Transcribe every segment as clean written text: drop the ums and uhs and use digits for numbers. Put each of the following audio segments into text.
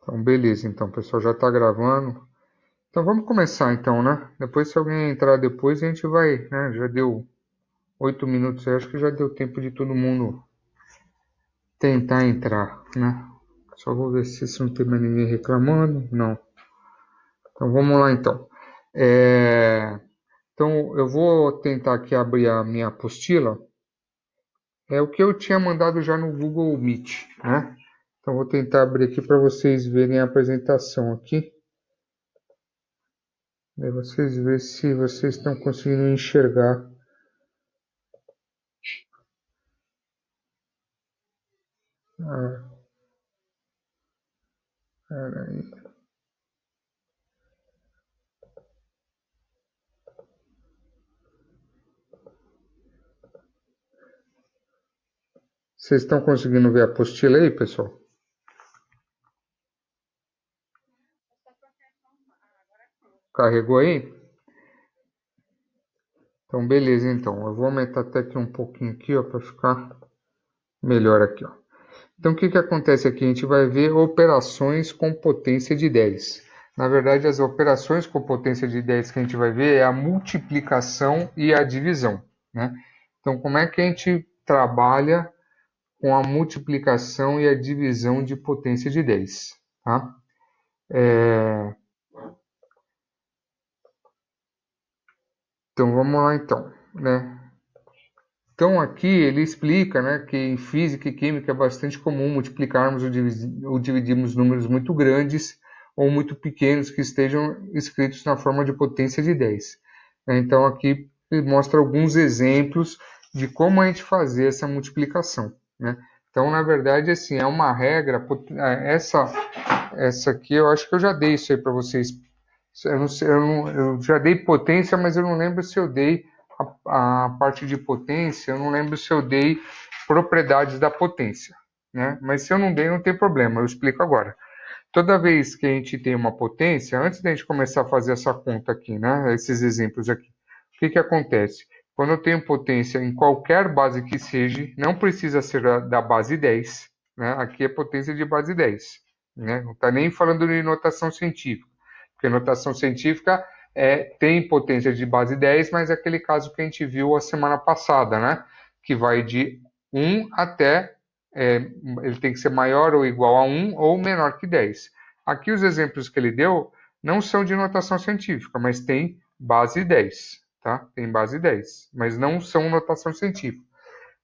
Então, beleza. Então, o pessoal já está gravando. Então, vamos começar então, né? Depois, se alguém entrar depois, a gente vai, né? Já deu 8 minutos, eu acho que já deu tempo de todo mundo tentar entrar, né? Só vou ver se não tem mais ninguém reclamando. Não. Então, vamos lá então. Então, eu vou tentar aqui abrir a minha apostila. É o que eu tinha mandado já no Google Meet, né? Então, vou tentar abrir aqui para vocês verem a apresentação aqui. Aí vocês verem se vocês estão conseguindo enxergar. Peraí. Vocês estão conseguindo ver a apostila aí, pessoal? Carregou aí? Então, beleza, então. Eu vou aumentar até aqui um pouquinho aqui, ó, para ficar melhor aqui, ó. Então, o que que acontece aqui? A gente vai ver operações com potência de 10. Na verdade, as operações com potência de 10 que a gente vai ver é a multiplicação e a divisão, né? Então, como é que a gente trabalha com a multiplicação e a divisão de potência de 10, tá? Então, vamos lá então, né? Então aqui ele explica, né, que em física e química é bastante comum multiplicarmos ou dividirmos números muito grandes ou muito pequenos que estejam escritos na forma de potência de 10. Então aqui ele mostra alguns exemplos de como a gente fazer essa multiplicação, né? Então, na verdade, assim, é uma regra. Essa aqui eu acho que eu já dei isso aí para vocês. Eu, não sei, eu já dei potência, mas eu não lembro se eu dei a parte de potência, eu não lembro se eu dei propriedades da potência, né? Mas se eu não dei, não tem problema, eu explico agora. Toda vez que a gente tem uma potência, antes da gente começar a fazer essa conta aqui, né? Esses exemplos aqui, o que que acontece? Quando eu tenho potência em qualquer base que seja, não precisa ser da base 10, né? Aqui é potência de base 10, né? Não está nem falando de notação científica, porque notação científica tem potência de base 10, mas é aquele caso que a gente viu a semana passada, né? Que vai de 1 até ele tem que ser maior ou igual a 1 ou menor que 10. Aqui os exemplos que ele deu não são de notação científica, mas tem base 10, tá? Tem base 10, mas não são notação científica.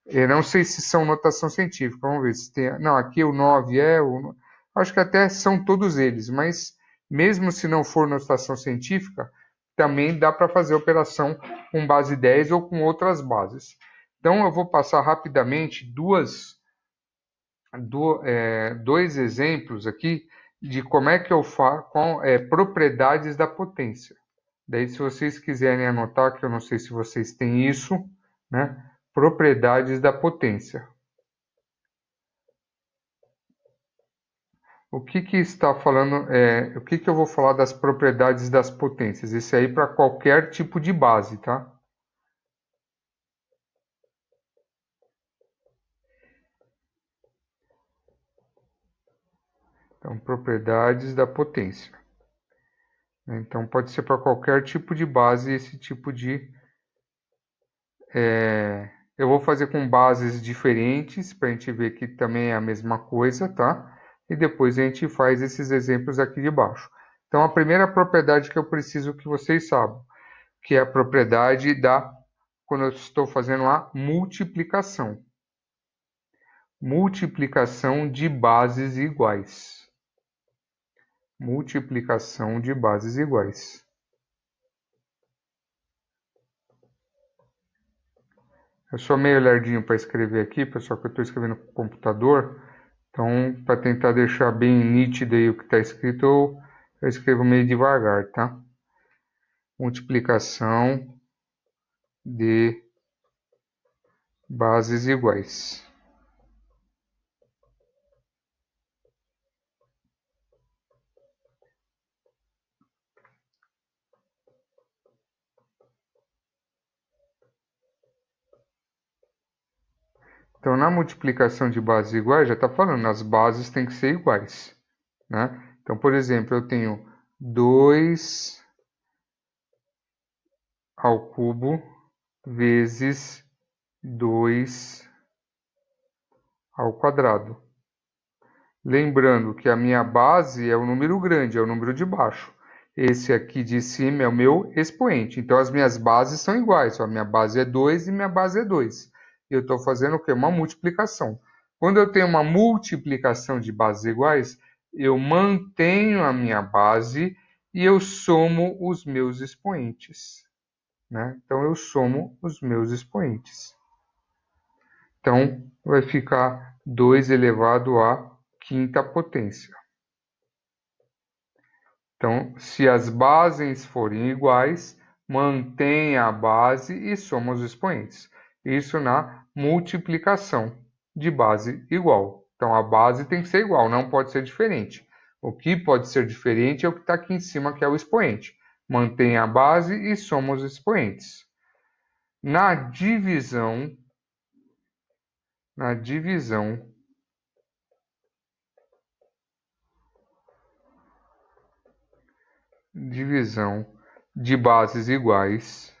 Eu não sei se são notação científica, vamos ver se tem. Não, aqui o 9 acho que até são todos eles, mas mesmo se não for notação científica, também dá para fazer operação com base 10 ou com outras bases. Então eu vou passar rapidamente dois exemplos aqui de como é que eu faço com propriedades da potência. Daí, se vocês quiserem anotar, que eu não sei se vocês têm isso, né? Propriedades da potência. O que que está falando? O que que eu vou falar das propriedades das potências? Isso aí para qualquer tipo de base, tá? Então, propriedades da potência. Então, pode ser para qualquer tipo de base esse tipo de eu vou fazer com bases diferentes para a gente ver que também é a mesma coisa, tá? E depois a gente faz esses exemplos aqui de baixo. Então, a primeira propriedade que eu preciso que vocês saibam, que é a propriedade quando eu estou fazendo a multiplicação. Multiplicação de bases iguais. Multiplicação de bases iguais. Eu sou meio lerdinho para escrever aqui, pessoal, que eu estou escrevendo com o computador. Então, para tentar deixar bem nítido aí o que está escrito, eu escrevo meio devagar, tá? Multiplicação de bases iguais. Então, na multiplicação de bases iguais, já está falando, as bases têm que ser iguais, né? Então, por exemplo, eu tenho 2 ao cubo vezes 2 ao quadrado. Lembrando que a minha base é o número grande, é o número de baixo. Esse aqui de cima é o meu expoente. Então, as minhas bases são iguais. A minha base é 2 e minha base é 2. Eu estou fazendo o quê? Uma multiplicação. Quando eu tenho uma multiplicação de bases iguais, eu mantenho a minha base e eu somo os meus expoentes. Né? Então, eu somo os meus expoentes. Então, vai ficar 2 elevado à quinta potência. Então, se as bases forem iguais, mantém a base e soma os expoentes. Isso na multiplicação de base igual. Então, a base tem que ser igual, não pode ser diferente. O que pode ser diferente é o que está aqui em cima, que é o expoente. Mantém a base e soma os expoentes. Na divisão de bases iguais,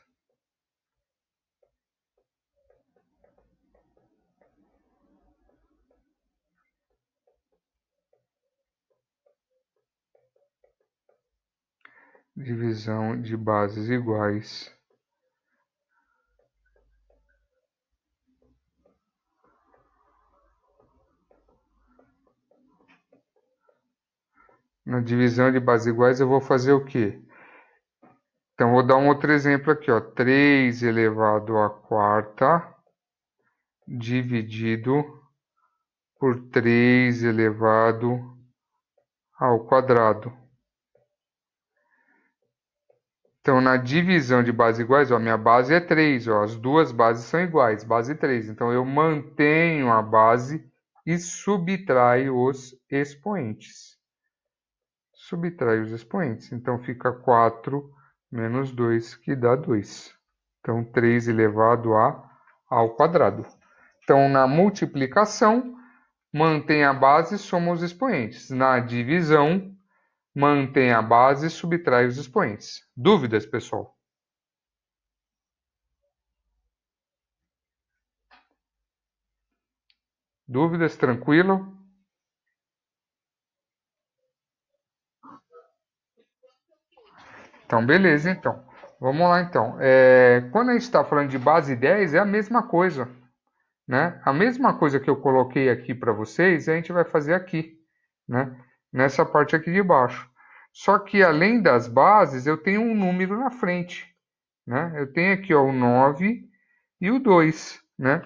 divisão de bases iguais, na divisão de bases iguais eu vou fazer o quê? Então, vou dar um outro exemplo aqui, ó. 3 elevado à quarta dividido por 3 elevado ao quadrado. Então, na divisão de bases iguais, ó, minha base é 3, ó, as duas bases são iguais, base 3. Então, eu mantenho a base e subtraio os expoentes. Subtraio os expoentes. Então, fica 4 menos 2, que dá 2. Então, 3 elevado ao quadrado. Então, na multiplicação, mantém a base e soma os expoentes. Na divisão, mantém a base e subtrai os expoentes. Dúvidas, pessoal? Dúvidas? Tranquilo? Então, beleza, então. Vamos lá, então. Quando a gente está falando de base 10, é a mesma coisa, né? A mesma coisa que eu coloquei aqui para vocês, a gente vai fazer aqui, né? Nessa parte aqui de baixo. Só que, além das bases, eu tenho um número na frente, né? Eu tenho aqui, ó, o 9 e o 2, né?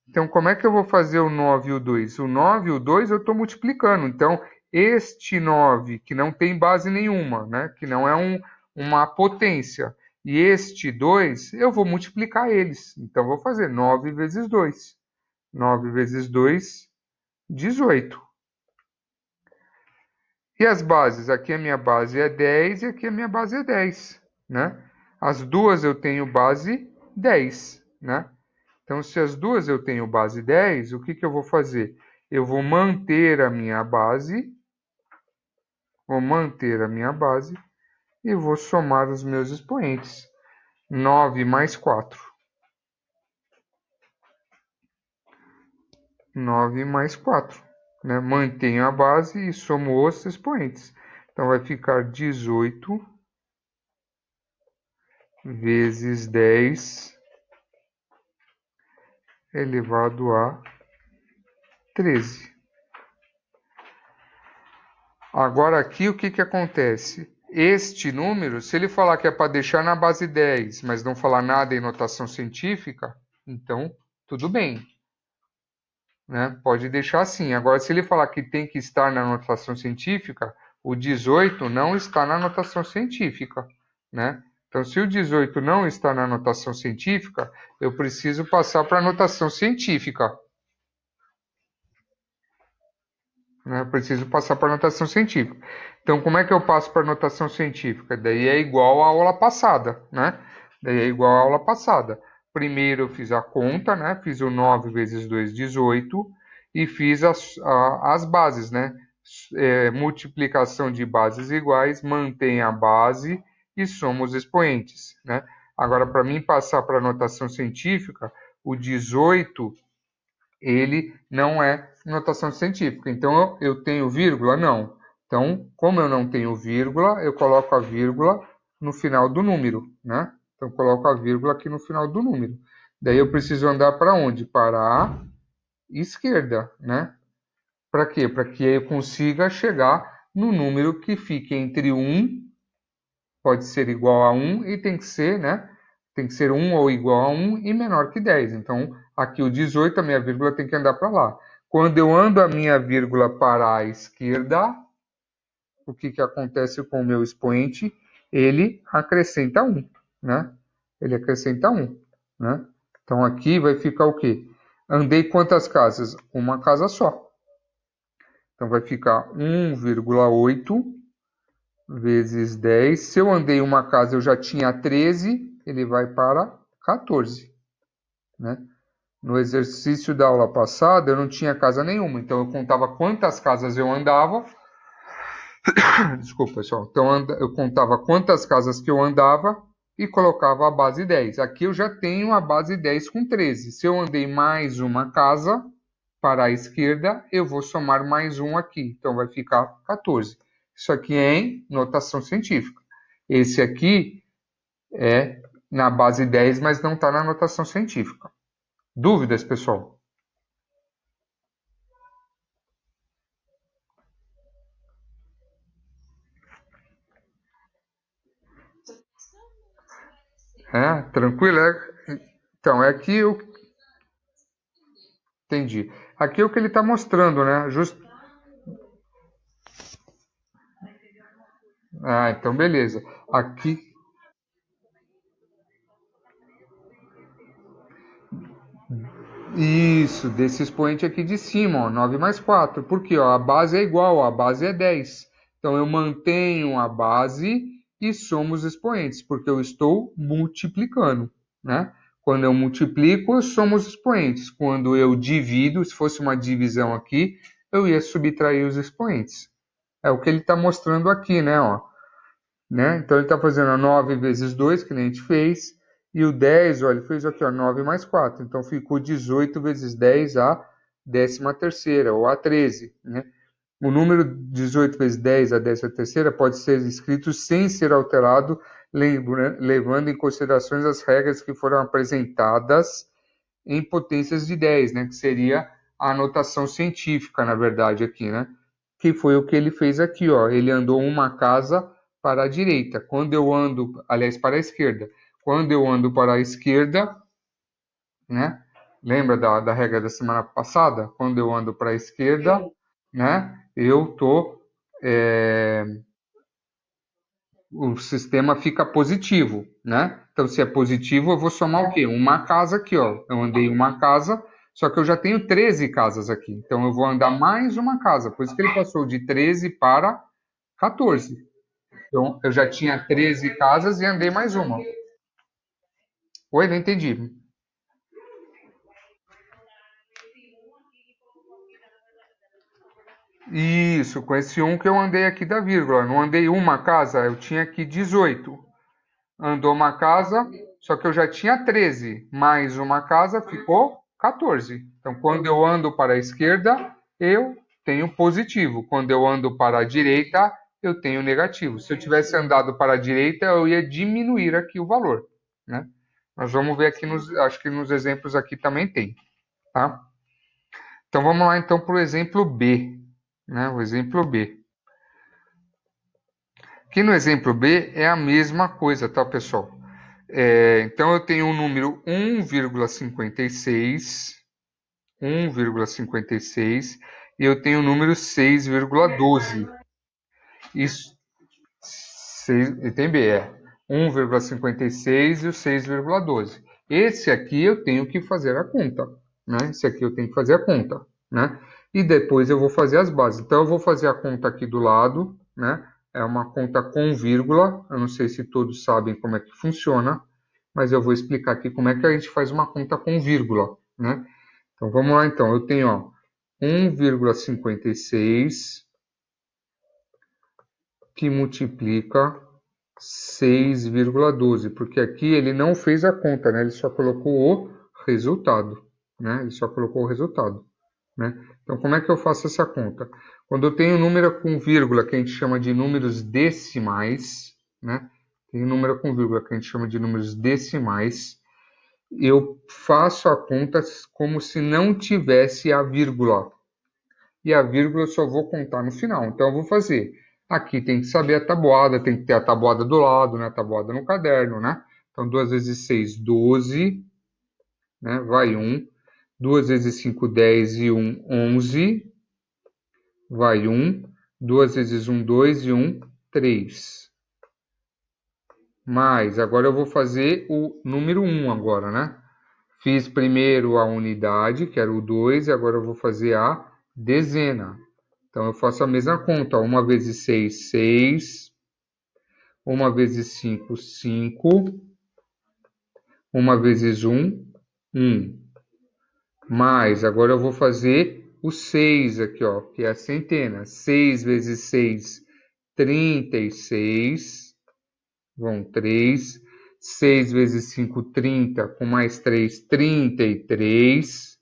Então, como é que eu vou fazer o 9 e o 2? O 9 e o 2 eu estou multiplicando. Então, este 9, que não tem base nenhuma, né? Que não é uma potência, e este 2, eu vou multiplicar eles. Então, vou fazer 9 vezes 2. 9 vezes 2, 18. E as bases? Aqui a minha base é 10 e aqui a minha base é 10, né? As duas eu tenho base 10, né? Então, se as duas eu tenho base 10, o que eu vou fazer? Eu vou manter a minha base, e vou somar os meus expoentes. 9 mais 4. 9 mais 4. Né? Mantenho a base e somo os expoentes. Então, vai ficar 18 vezes 10 elevado a 13. Agora aqui o que acontece? Este número, se ele falar que é para deixar na base 10, mas não falar nada em notação científica, então tudo bem, né? Pode deixar assim. Agora, se ele falar que tem que estar na notação científica, o 18 não está na notação científica, né? Então, se o 18 não está na notação científica, eu preciso passar para a notação científica. Né? Eu preciso passar para a notação científica. Então, como é que eu passo para a notação científica? Daí é igual à aula passada, né? Daí é igual à aula passada. Primeiro eu fiz a conta, né? Fiz o 9 vezes 2, 18, e fiz as bases, né? multiplicação de bases iguais, mantém a base e soma os expoentes, né? Agora, para mim passar para a notação científica, o 18 ele não é notação científica. Então, eu tenho vírgula? Não. Então, como eu não tenho vírgula, eu coloco a vírgula no final do número, né? Então, eu coloco a vírgula aqui no final do número. Daí, eu preciso andar para onde? Para a esquerda, né? Para quê? Para que eu consiga chegar no número que fique entre 1, pode ser igual a 1, e tem que ser, né? Tem que ser 1 ou igual a 1 e menor que 10. Então, aqui o 18, a minha vírgula tem que andar para lá. Quando eu ando a minha vírgula para a esquerda, o que acontece com o meu expoente? Ele acrescenta 1, né? Ele acrescenta 1, né? Então, aqui vai ficar o quê? Andei quantas casas? Uma casa só. Então, vai ficar 1,8 vezes 10. Se eu andei uma casa, eu já tinha 13, ele vai para 14, né? No exercício da aula passada, eu não tinha casa nenhuma, então eu contava quantas casas eu andava. Desculpa, pessoal. Então eu contava quantas casas que eu andava e colocava a base 10. Aqui eu já tenho a base 10 com 13. Se eu andei mais uma casa para a esquerda, eu vou somar mais um aqui. Então vai ficar 14. Isso aqui é em notação científica. Esse aqui é na base 10, mas não está na notação científica. Dúvidas, pessoal? Tranquilo? Então, é aqui eu entendi. Aqui é o que ele está mostrando, né? Então beleza. Aqui, isso, desse expoente aqui de cima, ó, 9 mais 4. Porque ó, a base é igual, a base é 10. Então eu mantenho a base e somo os expoentes, porque eu estou multiplicando, né? Quando eu multiplico, eu somo os expoentes. Quando eu divido, se fosse uma divisão aqui, eu ia subtrair os expoentes. É o que ele está mostrando aqui, né? Ó, né? Então ele está fazendo a 9 vezes 2, que nem a gente fez, e o 10, ó, ele fez aqui, ó, 9 mais 4. Então ficou 18 vezes 10, a 13ª, ou a 13, né? O número 18 vezes 10, a 13ª, pode ser escrito sem ser alterado, levando em considerações as regras que foram apresentadas em potências de 10, né? Que seria a notação científica, na verdade, aqui, né? Que foi o que ele fez aqui, ó. Ele andou uma casa para a direita. Quando eu ando, aliás, para a esquerda. Quando eu ando para a esquerda, né? Lembra da regra da semana passada? Quando eu ando para a esquerda, né? Eu tô o sistema fica positivo, né? Então, se é positivo, eu vou somar o quê? Uma casa aqui, ó. Eu andei uma casa, só que eu já tenho 13 casas aqui. Então, eu vou andar mais uma casa. Por isso que ele passou de 13 para 14. Então, eu já tinha 13 casas e andei mais uma. Oi, não entendi. Isso, com esse um que eu andei aqui da vírgula. Não andei uma casa, eu tinha aqui 18. Andou uma casa, só que eu já tinha 13, mais uma casa ficou 14. Então, quando eu ando para a esquerda, eu tenho positivo. Quando eu ando para a direita, eu tenho negativo. Se eu tivesse andado para a direita, eu ia diminuir aqui o valor, né? Nós vamos ver aqui, acho que nos exemplos aqui também tem, tá? Então, vamos lá então para o exemplo B, né? O exemplo B. Aqui no exemplo B é a mesma coisa, tá, pessoal? Então eu tenho o número 1,56 e eu tenho o número 6,12. Isso, e tem B, 1,56 e o 6,12. Esse aqui eu tenho que fazer a conta, né? Esse aqui eu tenho que fazer a conta, né? E depois eu vou fazer as bases. Então eu vou fazer a conta aqui do lado, né? É uma conta com vírgula. Eu não sei se todos sabem como é que funciona, mas eu vou explicar aqui como é que a gente faz uma conta com vírgula, né? Então vamos lá então. Eu tenho, ó, 1,56 que multiplica 6,12, porque aqui ele não fez a conta, né? Ele só colocou o resultado, né? Ele só colocou o resultado, né? Então, como é que eu faço essa conta? Quando eu tenho número com vírgula, que a gente chama de números decimais, né? Tem número com vírgula, que a gente chama de números decimais, eu faço a conta como se não tivesse a vírgula. E a vírgula eu só vou contar no final. Então, eu vou fazer. Aqui tem que saber a tabuada, tem que ter a tabuada do lado, né? A tabuada no caderno, né? Então, 2 vezes 6, 12, né? Vai 1. 2 vezes 5, 10 e 1, 11. Vai 1. 2 vezes 1, 2 e 1, 3. Mais, agora eu vou fazer o número 1 agora, né? Fiz primeiro a unidade, que era o 2, e agora eu vou fazer a dezena. Então, eu faço a mesma conta. 1 vezes 6, 6. 1 vezes 5, 5. 1 vezes 1, 1. Mais, agora eu vou fazer o 6 aqui, ó, que é a centena. 6 vezes 6, 36. Vão 3. 6 vezes 5, 30. Com mais 3, 33.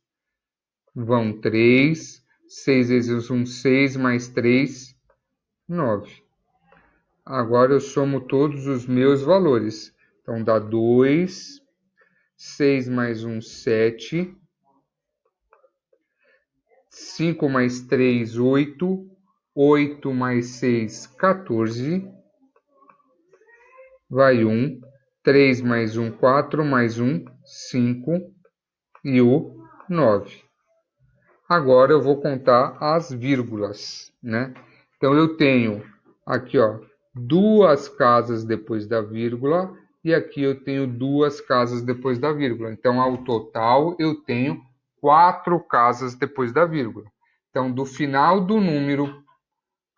Vão 3. 6 vezes 1, 6. Mais 3, 9. Agora eu somo todos os meus valores. Então, dá 2. 6 mais 1, 7. 5 mais 3, 8. 8 mais 6, 14. Vai 1. 3 mais 1, 4. Mais 1, 5. E o 9. Agora eu vou contar as vírgulas, né? Então, eu tenho aqui, ó, 2 casas depois da vírgula, e aqui eu tenho 2 casas depois da vírgula. Então, ao total, eu tenho 4 casas depois da vírgula. Então, do final do número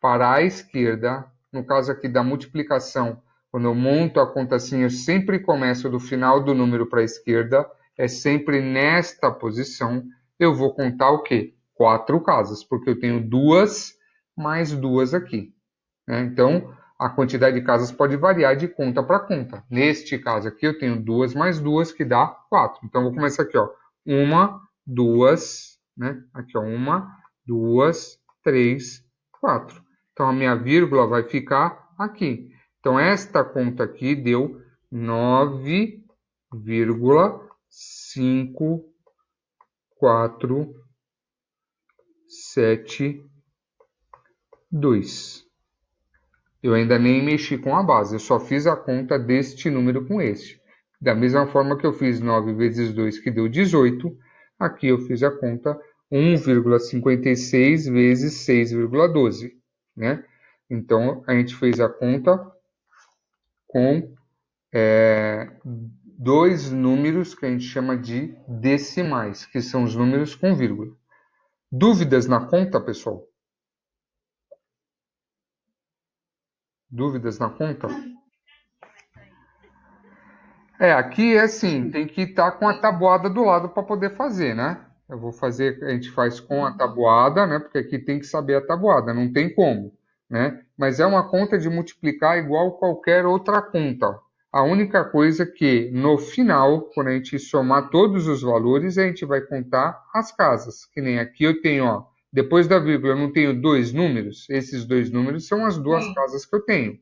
para a esquerda, no caso aqui da multiplicação, quando eu monto a conta assim, eu sempre começo do final do número para a esquerda, é sempre nesta posição. Eu vou contar o quê? 4 casas, porque eu tenho 2 mais 2 aqui, né? Então, a quantidade de casas pode variar de conta para conta. Neste caso aqui, eu tenho 2 mais 2, que dá 4. Então, eu vou começar aqui, ó. 1, 2, né? Aqui, ó. 1, 2, 3, 4. Então, a minha vírgula vai ficar aqui. Então, esta conta aqui deu 9,5472. Eu ainda nem mexi com a base, eu só fiz a conta deste número com este. Da mesma forma que eu fiz 9 vezes 2, que deu 18, aqui eu fiz a conta 1,56 vezes 6,12, né? Então, a gente fez a conta com dois números que a gente chama de decimais, que são os números com vírgula. Dúvidas na conta, pessoal? Dúvidas na conta? Aqui é assim, tem que estar com a tabuada do lado para poder fazer, né? Eu vou fazer, a gente faz com a tabuada, né? Porque aqui tem que saber a tabuada, não tem como, né? Mas é uma conta de multiplicar igual qualquer outra conta. A única coisa que no final, quando a gente somar todos os valores, a gente vai contar as casas. Que nem aqui eu tenho, ó, depois da vírgula eu não tenho 2 números. Esses 2 números são as 2 casas que eu tenho.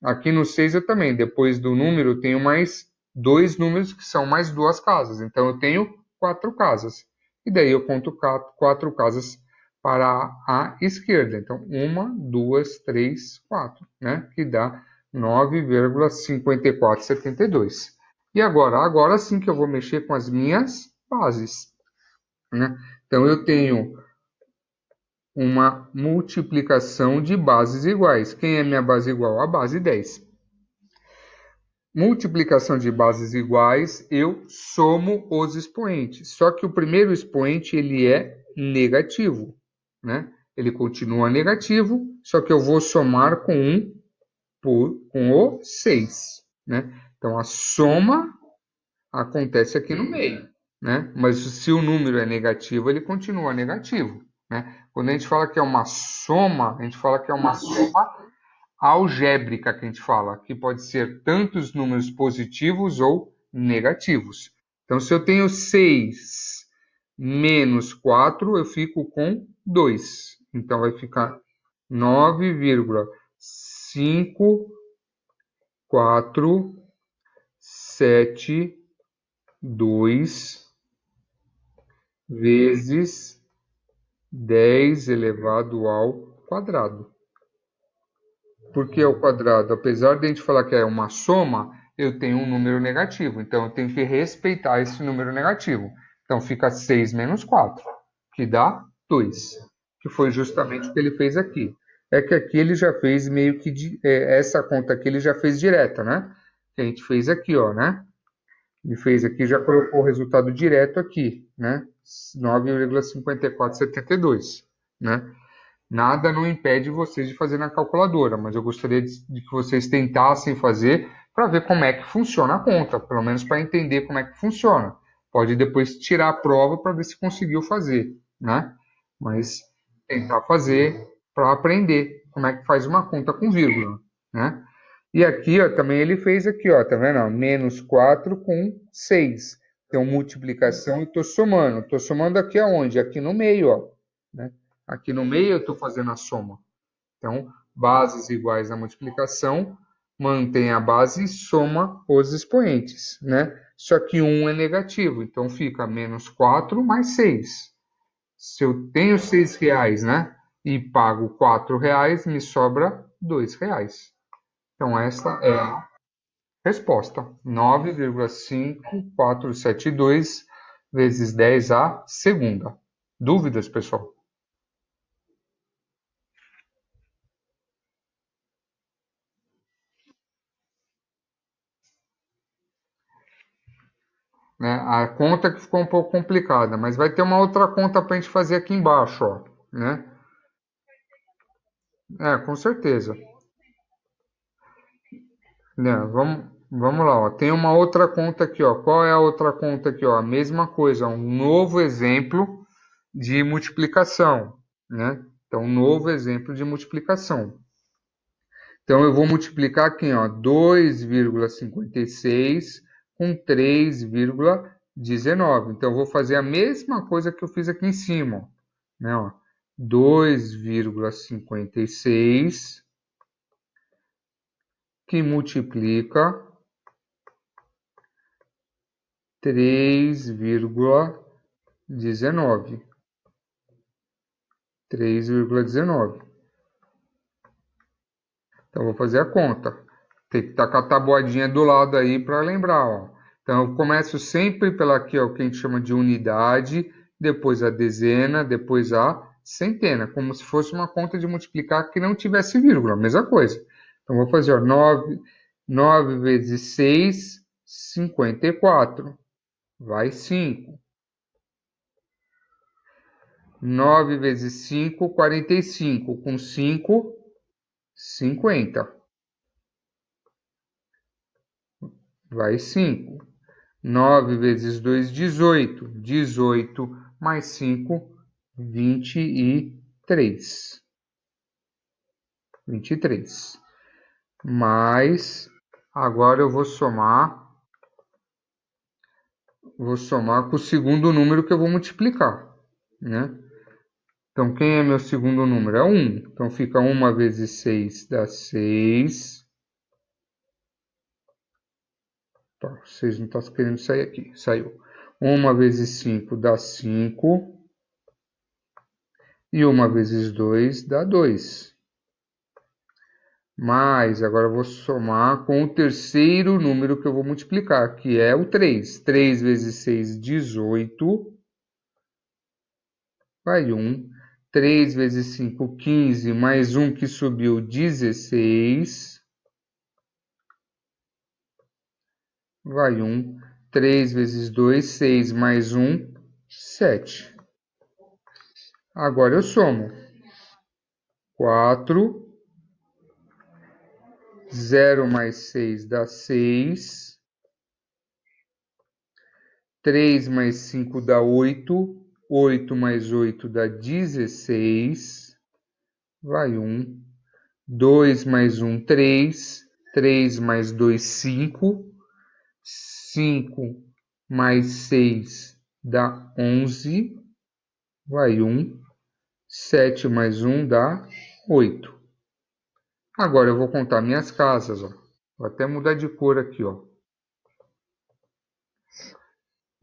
Aqui no 6 eu também, depois do número, eu tenho mais 2 números que são mais 2 casas. Então, eu tenho 4 casas. E daí eu conto 4 casas para a esquerda. Então, 1, 2, 3, 4, né? Que dá 9,5472. E agora sim que eu vou mexer com as minhas bases, né? Então, eu tenho uma multiplicação de bases iguais. Quem é minha base igual? A base 10. Multiplicação de bases iguais, eu somo os expoentes. Só que o primeiro expoente ele é negativo, né? Ele continua negativo, só que eu vou somar com com o 6, né? Então a soma acontece aqui no meio, né? Mas se o número é negativo, ele continua negativo, né? Quando a gente fala que é uma soma, a gente fala que é uma soma algébrica que a gente fala, que pode ser tanto os números positivos ou negativos. Então, se eu tenho 6 menos 4, eu fico com 2. Então, vai ficar 9,547,2 vezes 10 elevado ao quadrado. Por que ao quadrado? Apesar de a gente falar que é uma soma, eu tenho um número negativo. Então, eu tenho que respeitar esse número negativo. Então, fica 6 menos 4, que dá 2, que foi justamente o que ele fez aqui. É que aqui ele já fez meio que... essa conta aqui ele já fez direta, né? Que a gente fez aqui, ó, né? Ele fez aqui, já colocou o resultado direto aqui, né? 9,5472, né? Nada não impede vocês de fazer na calculadora, mas eu gostaria de que vocês tentassem fazer para ver como é que funciona a conta, pelo menos para entender como é que funciona. Pode depois tirar a prova para ver se conseguiu fazer, né? Mas tentar fazer para aprender como é que faz uma conta com vírgula, né? E aqui, ó, também ele fez aqui, ó, tá vendo? Ó, menos 4 com 6. Então, multiplicação e estou somando. Estou somando aqui aonde? Aqui no meio, ó, né? Aqui no meio eu estou fazendo a soma. Então, bases iguais à multiplicação, mantém a base e soma os expoentes, né? Só que um é negativo, então fica menos 4 mais 6. Se eu tenho R$ 6, né? E pago R$ 4, me sobra R$ 2. Então, essa é a resposta. 9,5472 vezes 10 a segunda. Dúvidas, pessoal? Né? A conta que ficou um pouco complicada, mas vai ter uma outra conta para a gente fazer aqui embaixo, ó, né? Com certeza. Né? Vamos lá, ó. Tem uma outra conta aqui, ó. Qual é a outra conta aqui, ó? A mesma coisa, um novo exemplo de multiplicação, né? Então, um novo exemplo de multiplicação. Então, eu vou multiplicar aqui, ó, 2,56 com 3,19. Então, eu vou fazer a mesma coisa que eu fiz aqui em cima, ó, né? Ó, 2,56 que multiplica 3,19. 3,19. Então, eu vou fazer a conta. Tem que estar com a tabuadinha do lado aí para lembrar, ó. Então, eu começo sempre pela aqui, ó, que a gente chama de unidade, depois a dezena, depois a centena, como se fosse uma conta de multiplicar que não tivesse vírgula, mesma coisa. Então, vou fazer, ó, 9 vezes 6, 54. Vai 5. 9 vezes 5, 45. Com 5, 50. Vai 5. 9 vezes 2, 18. 18 mais 5, 23. 23. Mais, agora eu vou somar com o segundo número que eu vou multiplicar, né? Então, quem é meu segundo número? É 1. Então, fica 1 vezes 6 dá 6. Tá, 6 não está querendo sair aqui. Saiu. 1 vezes 5 dá 5. E 1 vezes 2 dá 2. Mas agora eu vou somar com o terceiro número que eu vou multiplicar, que é o 3. 3 vezes 6, 18. Vai 1. 3 vezes 5, 15. Mais 1 que subiu, 16. Vai 1. 3 vezes 2, 6. Mais 1, 7. Agora eu somo. 4. 0 mais 6 dá 6. 3 mais 5 dá 8. 8 mais 8 dá 16. Vai 1. 2 mais 1, 3. 3 mais 2, 5. 5 mais 6 dá 11. Vai 1. 7 mais 1 dá 8. Agora eu vou contar minhas casas, ó. Vou até mudar de cor aqui, ó.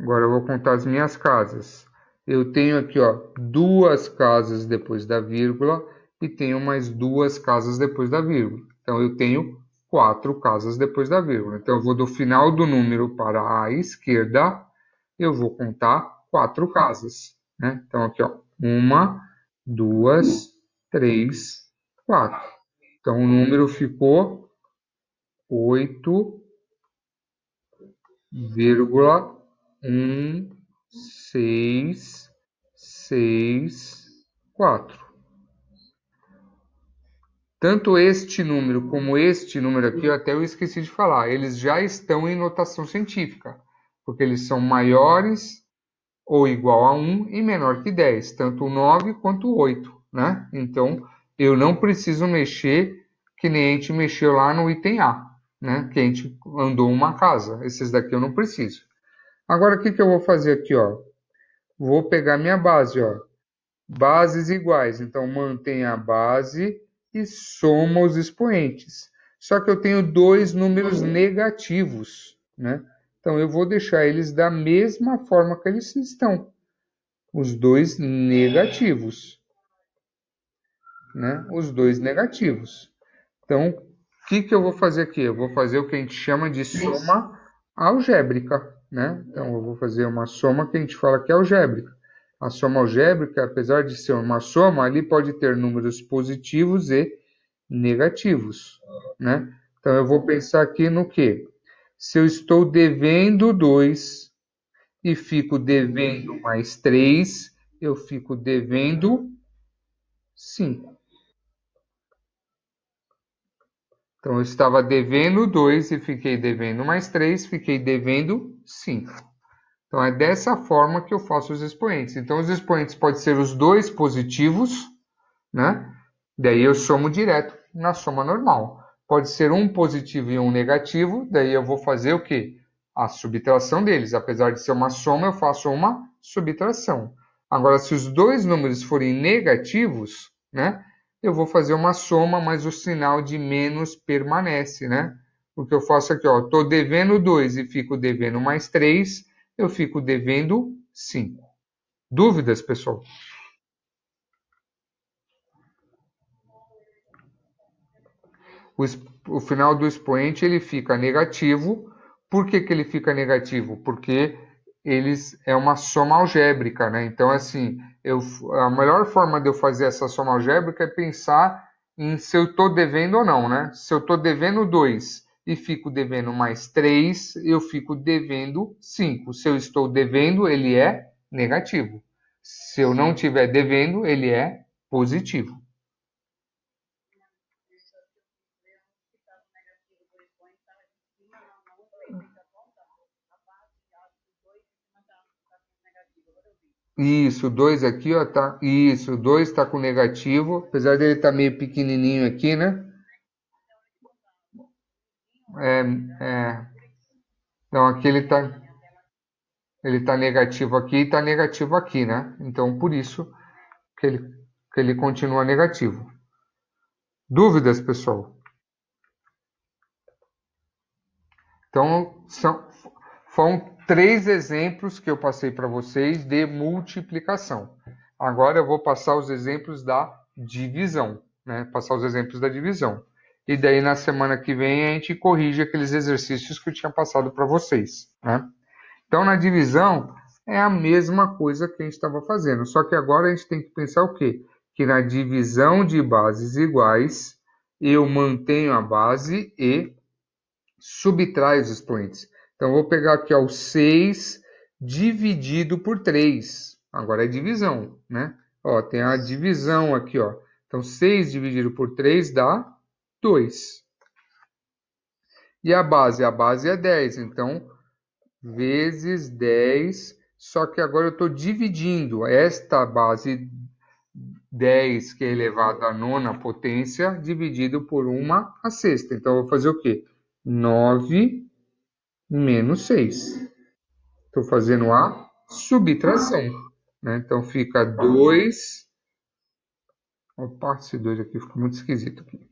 Agora eu vou contar as minhas casas. Eu tenho aqui, ó, 2 casas depois da vírgula e tenho mais 2 casas depois da vírgula. Então eu tenho 4 casas depois da vírgula. Então eu vou do final do número para a esquerda, eu vou contar 4 casas, né? Então aqui, ó, 1, 2, 3, 4. Então o número ficou 8,1664. Tanto este número como este número aqui, até eu esqueci de falar, eles já estão em notação científica, porque eles são maiores ou igual a 1 e menor que 10, tanto o 9 quanto o 8, né? Então, eu não preciso mexer que nem a gente mexeu lá no item A, né? Que a gente andou uma casa. Esses daqui eu não preciso. Agora, o que que eu vou fazer aqui, ó? Vou pegar minha base, ó. Bases iguais. Então, mantém a base e soma os expoentes. Só que eu tenho 2 números negativos, né? Então, eu vou deixar eles da mesma forma que eles estão. Os dois negativos, né? Os dois negativos. Então, o que que eu vou fazer aqui? Eu vou fazer o que a gente chama de soma algébrica, né? Então, eu vou fazer uma soma que a gente fala que é algébrica. A soma algébrica, apesar de ser uma soma, ali pode ter números positivos e negativos, né? Então, eu vou pensar aqui no quê? Se eu estou devendo 2 e fico devendo mais 3, eu fico devendo 5. Então, eu estava devendo 2 e fiquei devendo mais 3, fiquei devendo 5. Então, é dessa forma que eu faço os expoentes. Então, os expoentes podem ser os dois positivos, né? Daí eu somo direto na soma normal. Pode ser um positivo e um negativo, daí eu vou fazer o quê? A subtração deles. Apesar de ser uma soma, eu faço uma subtração. Agora, se os dois números forem negativos, né? Eu vou fazer uma soma, mas o sinal de menos permanece, né? O que eu faço aqui, ó, estou devendo 2 e fico devendo mais 3, eu fico devendo 5. Dúvidas, pessoal? O final do expoente ele fica negativo. Por que que ele fica negativo? Porque eles é uma soma algébrica, né? Então, assim, a melhor forma de eu fazer essa soma algébrica é pensar em se eu estou devendo ou não, né? Se eu estou devendo 2 e fico devendo mais 3, eu fico devendo 5. Se eu estou devendo, ele é negativo. Se eu não estiver devendo, ele é positivo. Isso, o 2 aqui, ó, tá. Isso, o 2 tá com negativo, apesar dele estar meio pequenininho aqui, né? É, é. Então aqui ele tá negativo aqui e tá negativo aqui, né? Então por isso que ele continua negativo. Dúvidas, pessoal? Então foram 3 exemplos que eu passei para vocês de multiplicação. Agora eu vou passar os exemplos da divisão, né? Passar os exemplos da divisão. E daí na semana que vem a gente corrige aqueles exercícios que eu tinha passado para vocês, né? Então na divisão é a mesma coisa que a gente estava fazendo, só que agora a gente tem que pensar o quê? Que na divisão de bases iguais eu mantenho a base e subtrai os expoentes. Então, eu vou pegar aqui ó, o 6 dividido por 3. Agora é divisão, né? Ó, tem a divisão aqui, ó. Então, 6 dividido por 3 dá 2. E a base? A base é 10. Então, vezes 10. Só que agora eu estou dividindo esta base 10, que é elevado à nona potência, dividido por 1 à sexta. Então, eu vou fazer o quê? 9 menos 6. Estou fazendo a subtração, né? Então, fica 2. Opa, esse 2 aqui ficou muito esquisito aqui.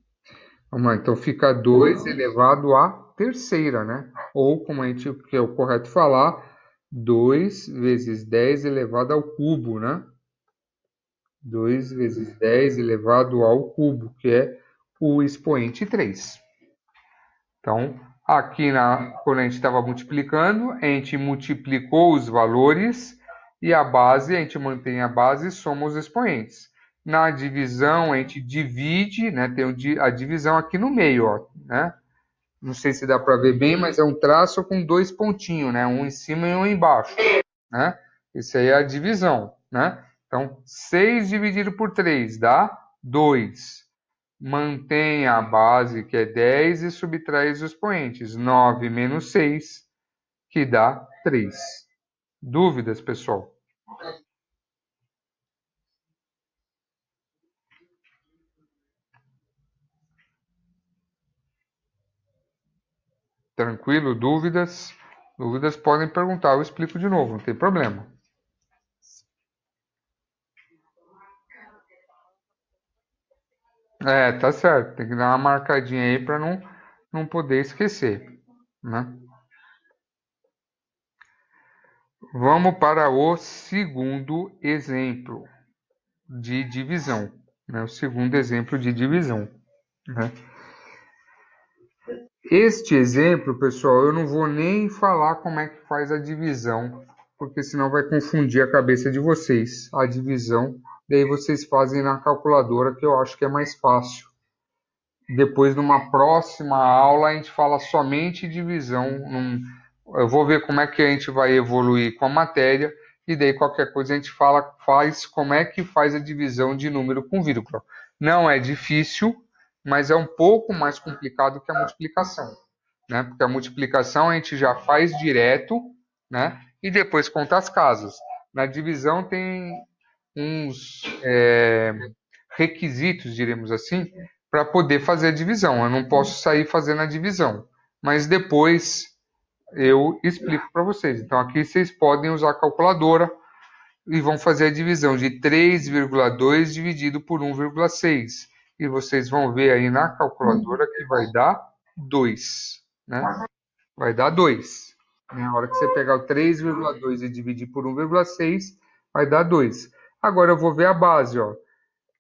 Vamos lá, então fica 2 elevado à terceira, né? Ou, como a gente, que é o correto falar, 2 vezes 10 elevado ao cubo, né? 2 vezes 10 elevado ao cubo, que é o expoente 3. Então, aqui quando a gente estava multiplicando, a gente multiplicou os valores e a base, a gente mantém a base e soma os expoentes. Na divisão, a gente divide, né? Tem a divisão aqui no meio, ó, né? Não sei se dá para ver bem, mas é um traço com 2 pontinhos, né? Um em cima e um embaixo, né? Isso aí é a divisão, né? Então, 6 dividido por 3 dá 2. Mantém a base, que é 10, e subtrai os expoentes. 9 menos 6, que dá 3. Dúvidas, pessoal? Tranquilo? Dúvidas? Dúvidas podem perguntar, eu explico de novo, não tem problema. É, tá certo. Tem que dar uma marcadinha aí para não poder esquecer, né? Vamos para o segundo exemplo de divisão, né? O segundo exemplo de divisão, né? Este exemplo, pessoal, eu não vou nem falar como é que faz a divisão, porque senão vai confundir a cabeça de vocês, a divisão. Daí vocês fazem na calculadora, que eu acho que é mais fácil. Depois, numa próxima aula, a gente fala somente divisão. Eu vou ver como é que a gente vai evoluir com a matéria, e daí qualquer coisa a gente faz como é que faz a divisão de número com vírgula. Não é difícil, mas é um pouco mais complicado que a multiplicação, né? Porque a multiplicação a gente já faz direto, né? E depois conta as casas. Na divisão tem uns requisitos, diremos assim, para poder fazer a divisão. Eu não posso sair fazendo a divisão, mas depois eu explico para vocês. Então aqui vocês podem usar a calculadora e vão fazer a divisão de 3,2 dividido por 1,6. E vocês vão ver aí na calculadora que vai dar 2, né? Vai dar 2. Na hora que você pegar o 3,2 e dividir por 1,6, vai dar 2. Agora eu vou ver a base, ó.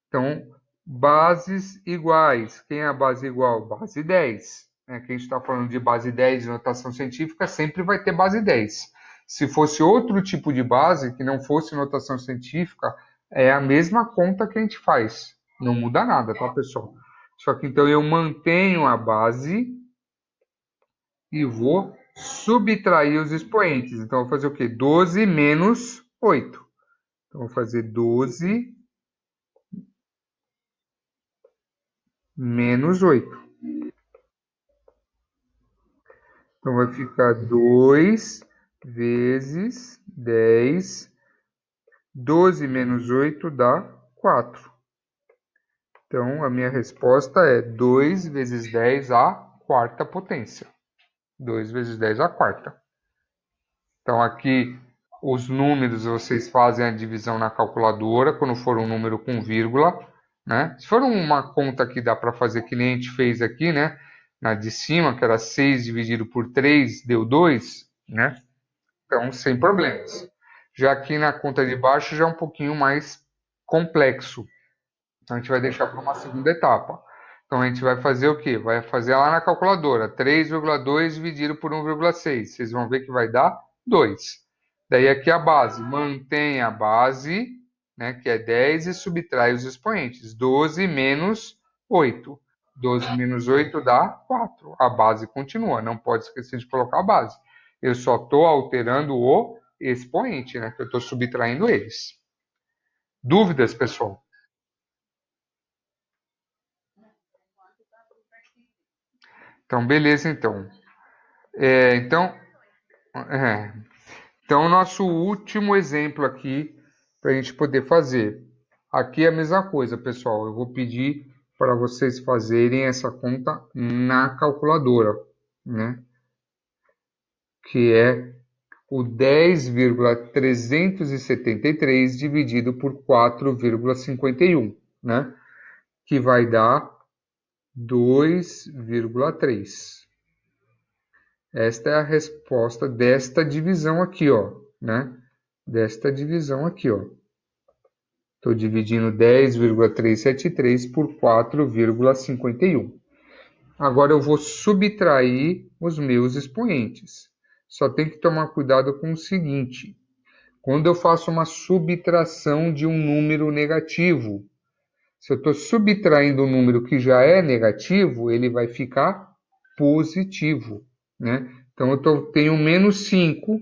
Então, bases iguais. Quem é a base igual? Base 10. Né? Quem está falando de base 10 de notação científica sempre vai ter base 10. Se fosse outro tipo de base, que não fosse notação científica, é a mesma conta que a gente faz. Não muda nada, tá, pessoal? Só que então eu mantenho a base e vou subtrair os expoentes. Então, eu vou fazer o quê? 12 menos 8. Então, eu vou fazer 12 menos 8. Então, vai ficar 2 vezes 10. 12 menos 8 dá 4. Então, a minha resposta é 2 vezes 10 à quarta potência. 2 vezes 10 à quarta. Então, aqui, os números vocês fazem a divisão na calculadora, quando for um número com vírgula, né? Se for uma conta que dá para fazer que nem a gente fez aqui, né? Na de cima, que era 6 dividido por 3, deu 2, né? Então, sem problemas. Já aqui na conta de baixo já é um pouquinho mais complexo. Então, a gente vai deixar para uma segunda etapa. Então, a gente vai fazer o quê? Vai fazer lá na calculadora, 3,2 dividido por 1,6. Vocês vão ver que vai dar 2. Daí aqui a base, mantém a base, né, que é 10, e subtrai os expoentes. 12 menos 8. 12 menos 8 dá 4. A base continua, não pode esquecer de colocar a base. Eu só estou alterando o expoente, né, que eu estou subtraindo eles. Dúvidas, pessoal? Então, beleza, então. É, então, então, o nosso último exemplo aqui para a gente poder fazer. Aqui é a mesma coisa, pessoal. Eu vou pedir para vocês fazerem essa conta na calculadora, né? Que é o 10,373 dividido por 4,51, né? Que vai dar 2,3. Esta é a resposta desta divisão aqui, ó, né? Desta divisão aqui, ó. Estou dividindo 10,373 por 4,51. Agora eu vou subtrair os meus expoentes. Só tem que tomar cuidado com o seguinte: quando eu faço uma subtração de um número negativo, se eu estou subtraindo um número que já é negativo, ele vai ficar positivo, né? Então eu tenho menos 5,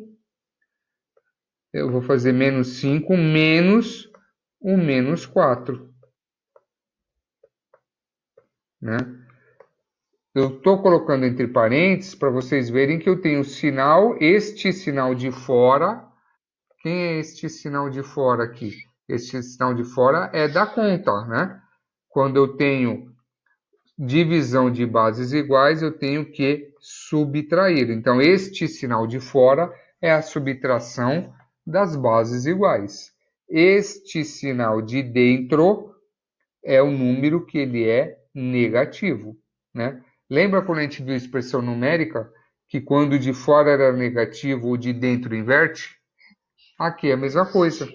eu vou fazer menos 5 menos o menos 4, né? Eu estou colocando entre parênteses para vocês verem que eu tenho sinal, este sinal de fora. Quem é este sinal de fora aqui? Este sinal de fora é da conta, né? Quando eu tenho divisão de bases iguais, eu tenho que subtrair. Então, este sinal de fora é a subtração das bases iguais. Este sinal de dentro é o número que ele é negativo, né? Lembra quando a gente viu expressão numérica que quando de fora era negativo, o de dentro inverte? Aqui é a mesma coisa,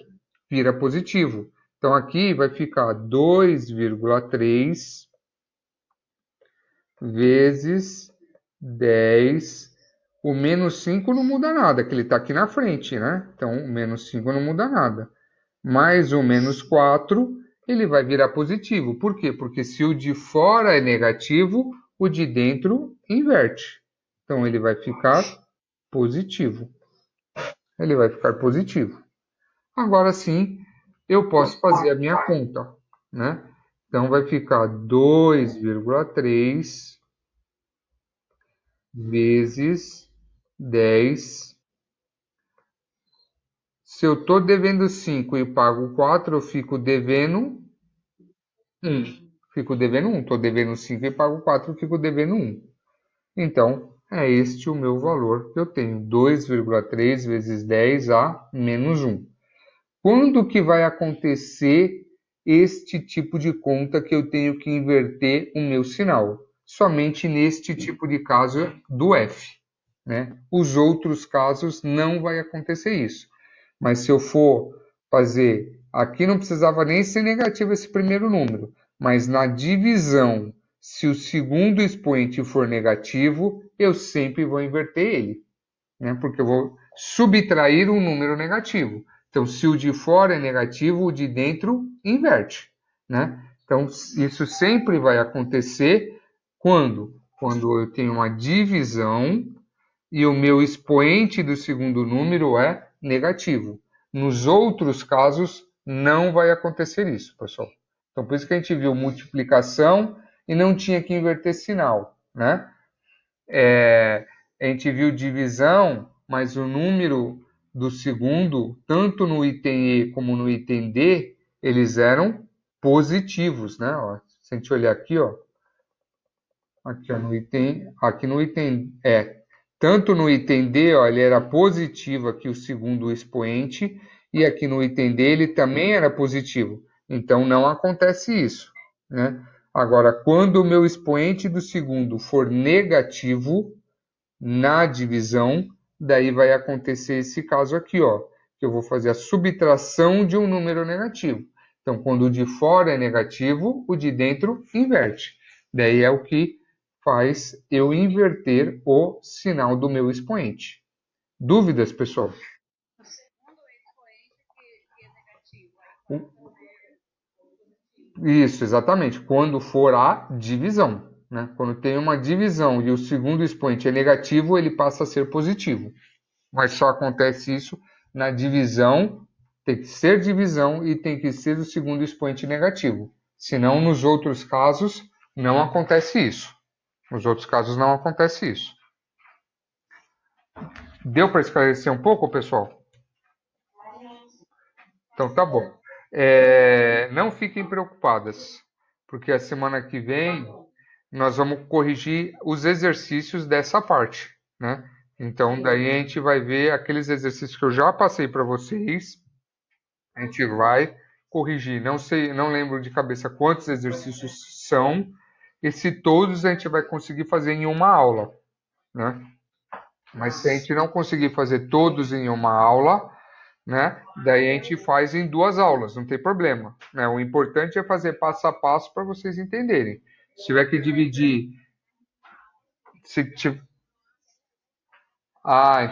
vira positivo. Então aqui vai ficar 2,3 vezes 10. O menos 5 não muda nada, que ele está aqui na frente, né? Então o menos 5 não muda nada. Mais o menos 4, ele vai virar positivo. Por quê? Porque se o de fora é negativo, o de dentro inverte. Então ele vai ficar positivo. Ele vai ficar positivo. Agora sim, eu posso fazer a minha conta, né? Então vai ficar 2,3 vezes 10. Se eu estou devendo 5 e pago 4, eu fico devendo 1. Fico devendo 1. Estou devendo 5 e pago 4, eu fico devendo 1. Então, é este o meu valor que eu tenho. 2,3 vezes 10 a menos 1. Quando que vai acontecer este tipo de conta que eu tenho que inverter o meu sinal? Somente neste tipo de caso do F, né? Os outros casos não vai acontecer isso. Mas se eu for fazer, aqui não precisava nem ser negativo esse primeiro número, mas na divisão, se o segundo expoente for negativo, eu sempre vou inverter ele, né? Porque eu vou subtrair um número negativo. Então, se o de fora é negativo, o de dentro inverte, né? Então, isso sempre vai acontecer quando? Quando eu tenho uma divisão e o meu expoente do segundo número é negativo. Nos outros casos, não vai acontecer isso, pessoal. Então, por isso que a gente viu multiplicação e não tinha que inverter sinal, né? A gente viu divisão, mas o número do segundo, tanto no item E como no item D, eles eram positivos, né? Ó, se a gente olhar aqui, ó, aqui, ó, aqui no item tanto no item D, ó, ele era positivo aqui o segundo expoente, e aqui no item D ele também era positivo. Então não acontece isso, né? Agora, quando o meu expoente do segundo for negativo, na divisão, daí vai acontecer esse caso aqui, ó, que eu vou fazer a subtração de um número negativo. Então, quando o de fora é negativo, o de dentro inverte. Daí é o que faz eu inverter o sinal do meu expoente. Dúvidas, pessoal? Isso, exatamente. Quando for a divisão, né? Quando tem uma divisão e o segundo expoente é negativo, ele passa a ser positivo. Mas só acontece isso na divisão, tem que ser divisão e tem que ser o segundo expoente negativo. Senão, nos outros casos, não acontece isso. Nos outros casos, não acontece isso. Deu para esclarecer um pouco, pessoal? Então, tá bom. Não fiquem preocupadas, porque a semana que vem nós vamos corrigir os exercícios dessa parte, né? Então, daí a gente vai ver aqueles exercícios que eu já passei para vocês, a gente vai corrigir. Não sei, não lembro de cabeça quantos exercícios são, e se todos a gente vai conseguir fazer em uma aula, né? Mas se a gente não conseguir fazer todos em uma aula, né? Daí a gente faz em duas aulas, não tem problema, né? O importante é fazer passo a passo para vocês entenderem. Se tiver que dividir, se ti-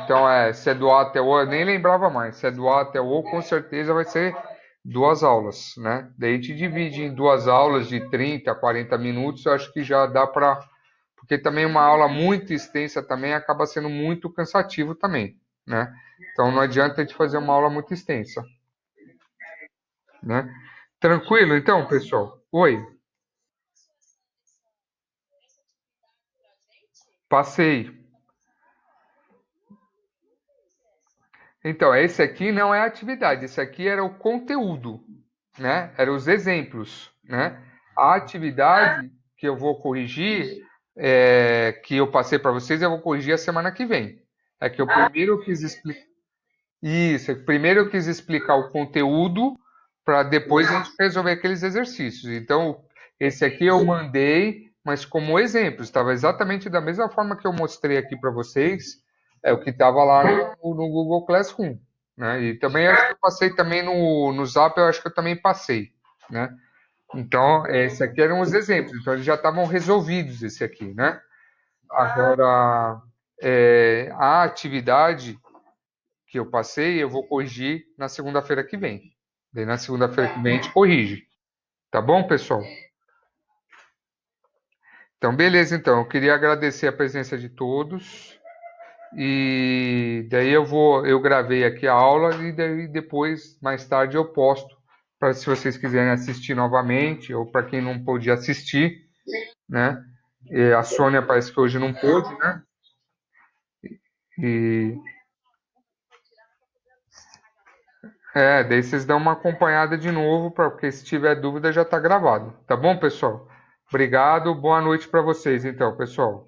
então se é do A até o O, eu nem lembrava mais. Se é do A até o O, com certeza vai ser duas aulas, né? Daí a gente divide em duas aulas de 30 a 40 minutos, eu acho que já dá para. Porque também uma aula muito extensa também acaba sendo muito cansativo também, né? Então não adianta a gente fazer uma aula muito extensa, né? Tranquilo, então, pessoal? Oi, passei. Então, esse aqui não é a atividade, esse aqui era o conteúdo, né? Eram os exemplos, né? A atividade que eu vou corrigir, que eu passei para vocês, eu vou corrigir a semana que vem. É que eu primeiro quis explicar. Isso, primeiro eu quis explicar o conteúdo para depois a gente resolver aqueles exercícios. Então, esse aqui eu mandei, mas como exemplo, estava exatamente da mesma forma que eu mostrei aqui para vocês, é o que estava lá no Google Classroom, né? E também acho que eu passei também no Zap, eu acho que eu também passei, né? Então, esse aqui eram os exemplos, então eles já estavam resolvidos esse aqui, né? Agora, a atividade que eu passei, eu vou corrigir na segunda-feira que vem. Daí na segunda-feira que vem a gente corrige. Tá bom, pessoal? Então, beleza, então. Eu queria agradecer a presença de todos. E daí eu gravei aqui a aula e daí depois, mais tarde, eu posto para se vocês quiserem assistir novamente ou para quem não pôde assistir, né? E a Sônia parece que hoje não pôde, né? E daí vocês dão uma acompanhada de novo, porque se tiver dúvida já está gravado. Tá bom, pessoal? Obrigado, boa noite para vocês, então, pessoal.